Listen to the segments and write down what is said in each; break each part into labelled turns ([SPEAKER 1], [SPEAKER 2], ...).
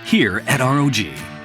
[SPEAKER 1] Here at ROG,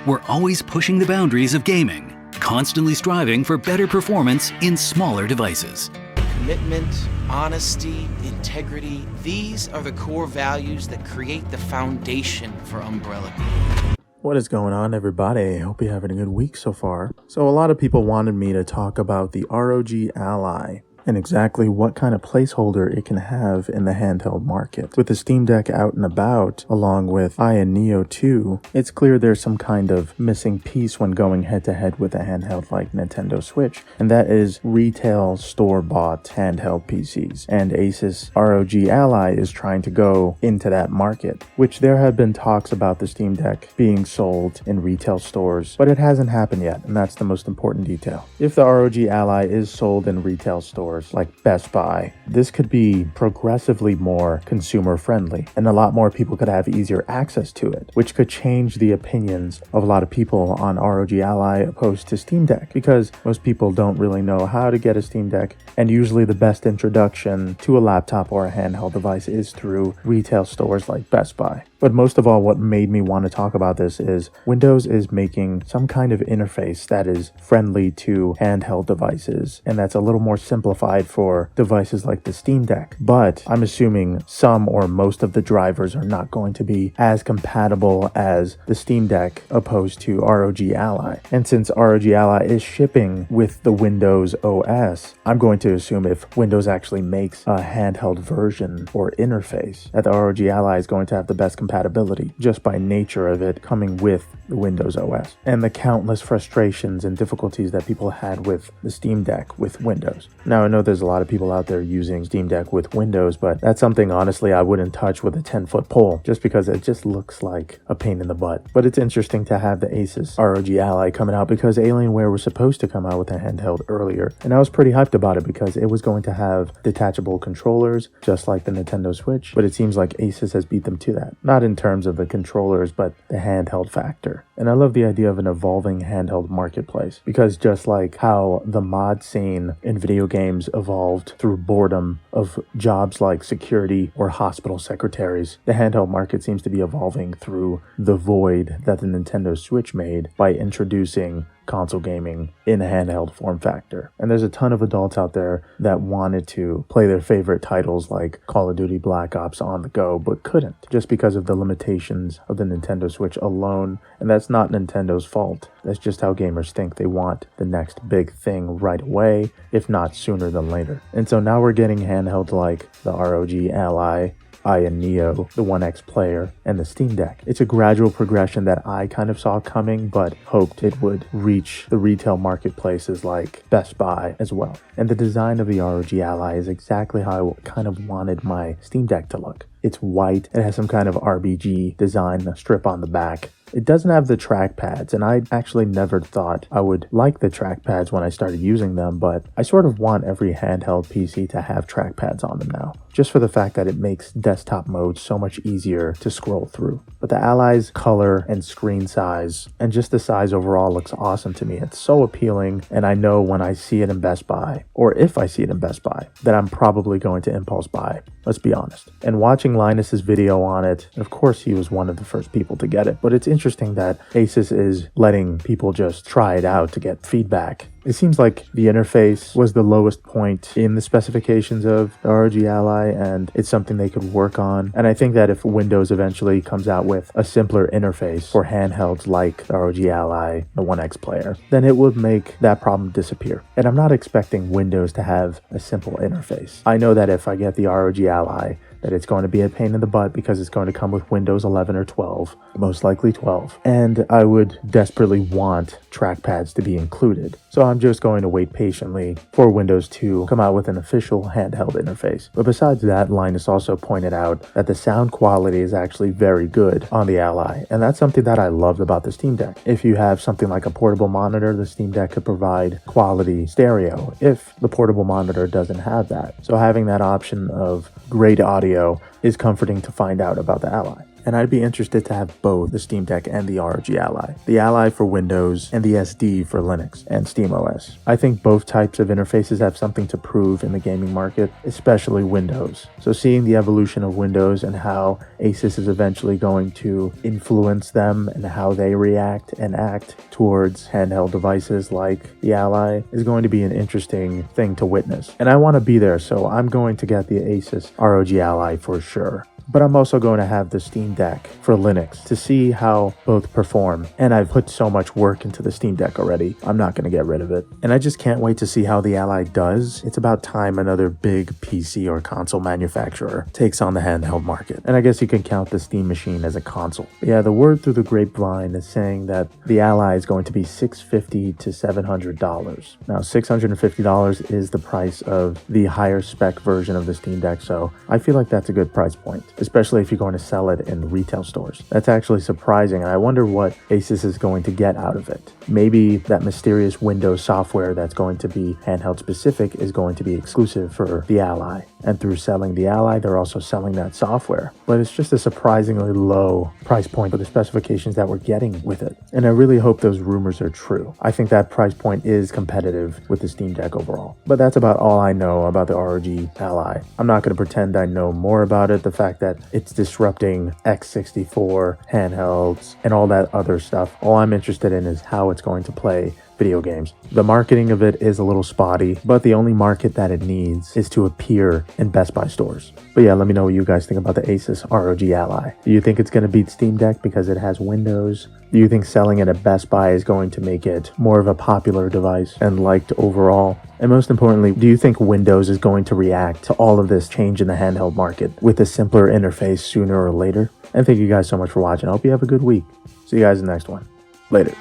[SPEAKER 1] we're always pushing the boundaries of gaming, constantly striving for better performance in smaller devices.
[SPEAKER 2] Commitment, honesty, integrity, these are the core values that create the foundation for Umbrella Group.
[SPEAKER 3] What is going on, everybody? Hope you're having a good week so far. So a lot of people wanted me to talk about the ROG Ally and exactly what kind of placeholder it can have in the handheld market. With the Steam Deck out and about, along with Aya Neo 2, it's clear there's some kind of missing piece when going head-to-head with a handheld like Nintendo Switch, and that is retail store-bought handheld PCs. And ASUS ROG Ally is trying to go into that market, which there have been talks about the Steam Deck being sold in retail stores, but it hasn't happened yet, and that's the most important detail. If the ROG Ally is sold in retail stores, like Best Buy, this could be progressively more consumer friendly and a lot more people could have easier access to it, which could change the opinions of a lot of people on ROG Ally opposed to Steam Deck, because most people don't really know how to get a Steam Deck, and usually the best introduction to a laptop or a handheld device is through retail stores like Best Buy. But most of all, what made me want to talk about this is Windows is making some kind of interface that is friendly to handheld devices, and that's a little more simplified for devices like the Steam Deck. But I'm assuming some or most of the drivers are not going to be as compatible as the Steam Deck opposed to ROG Ally. And since ROG Ally is shipping with the Windows OS, I'm going to assume if Windows actually makes a handheld version or interface, that the ROG Ally is going to have the best compatibility just by nature of it coming with the Windows OS and the countless frustrations and difficulties that people had with the Steam Deck with Windows. Now, I know there's a lot of people out there using Steam Deck with Windows, but that's something honestly I wouldn't touch with a 10-foot pole just because it just looks like a pain in the butt. But it's interesting to have the ASUS ROG Ally coming out because Alienware was supposed to come out with a handheld earlier, and I was pretty hyped about it because it was going to have detachable controllers just like the Nintendo Switch, but it seems like ASUS has beat them to that. Not in terms of the controllers, but the handheld factor. And I love the idea of an evolving handheld marketplace, because just like how the mod scene in video games evolved through boredom of jobs like security or hospital secretaries, the handheld market seems to be evolving through the void that the Nintendo Switch made by introducing console gaming in a handheld form factor. And there's a ton of adults out there that wanted to play their favorite titles like Call of Duty Black Ops on the go, but couldn't just because of the limitations of the Nintendo Switch alone. And that's not Nintendo's fault. That's just how gamers think. They want the next big thing right away, if not sooner than later. And so now we're getting handhelds like the ROG Ally, Aya Neo, the One X Player, and the Steam Deck. It's a gradual progression that I kind of saw coming, but hoped it would reach the retail marketplaces like Best Buy as well. And the design of the ROG Ally is exactly how I kind of wanted my Steam Deck to look. It's white, it has some kind of RBG design strip on the back. It doesn't have the trackpads, and I actually never thought I would like the trackpads when I started using them, but I sort of want every handheld PC to have trackpads on them now, just for the fact that it makes desktop mode so much easier to scroll through. But the Ally's color and screen size, and just the size overall, looks awesome to me. It's so appealing, and I know when I see it in Best Buy, or if I see it in Best Buy, that I'm probably going to impulse buy, let's be honest. And watching Linus's video on it, of course he was one of the first people to get it, but it's interesting that ASUS is letting people just try it out to get feedback. It seems like the interface was the lowest point in the specifications of the ROG Ally, and it's something they could work on. And I think that if Windows eventually comes out with a simpler interface for handhelds like the ROG Ally, the One X Player, then it would make that problem disappear. And I'm not expecting Windows to have a simple interface. I know that if I get the ROG Ally, that it's going to be a pain in the butt because it's going to come with Windows 11 or 12, most likely 12. And I would desperately want trackpads to be included. So I'm just going to wait patiently for Windows to come out with an official handheld interface. But besides that, Linus also pointed out that the sound quality is actually very good on the Ally. And that's something that I loved about the Steam Deck. If you have something like a portable monitor, the Steam Deck could provide quality stereo if the portable monitor doesn't have that. So having that option of great audio is comforting to find out about the Ally. and I'd be interested to have both the Steam Deck and the ROG Ally. The Ally for Windows and the SD for Linux and SteamOS. I think both types of interfaces have something to prove in the gaming market, especially Windows. So seeing the evolution of Windows and how ASUS is eventually going to influence them and how they react and act towards handheld devices like the Ally is going to be an interesting thing to witness. And I want to be there, so I'm going to get the ASUS ROG Ally for sure. But I'm also going to have the Steam Deck for Linux to see how both perform. And I've put so much work into the Steam Deck already, I'm not going to get rid of it. And I just can't wait to see how the Ally does. It's about time another big PC or console manufacturer takes on the handheld market. And I guess you can count the Steam Machine as a console. But yeah, the word through the grapevine is saying that the Ally is going to be $650 to $700. Now, $650 is the price of the higher spec version of the Steam Deck, so I feel like that's a good price point, especially if you're going to sell it in retail stores. That's actually surprising, and I wonder what ASUS is going to get out of it. Maybe that mysterious Windows software that's going to be handheld specific is going to be exclusive for the Ally. And through selling the Ally, they're also selling that software. But it's just a surprisingly low price point for the specifications that we're getting with it. And I really hope those rumors are true. I think that price point is competitive with the Steam Deck overall. But that's about all I know about the ROG Ally. I'm not going to pretend I know more about it. The fact that it's disrupting x64 handhelds and all that other stuff. All I'm interested in is how it's going to play video games. The marketing of it is a little spotty, but the only market that it needs is to appear in Best Buy stores. But yeah, let me know what you guys think about the ASUS ROG Ally. Do you think it's going to beat Steam Deck because it has Windows? Do you think selling it at Best Buy is going to make it more of a popular device and liked overall? And most importantly, do you think Windows is going to react to all of this change in the handheld market with a simpler interface sooner or later? And thank you guys so much for watching. I hope you have a good week. See you guys in the next one. Later.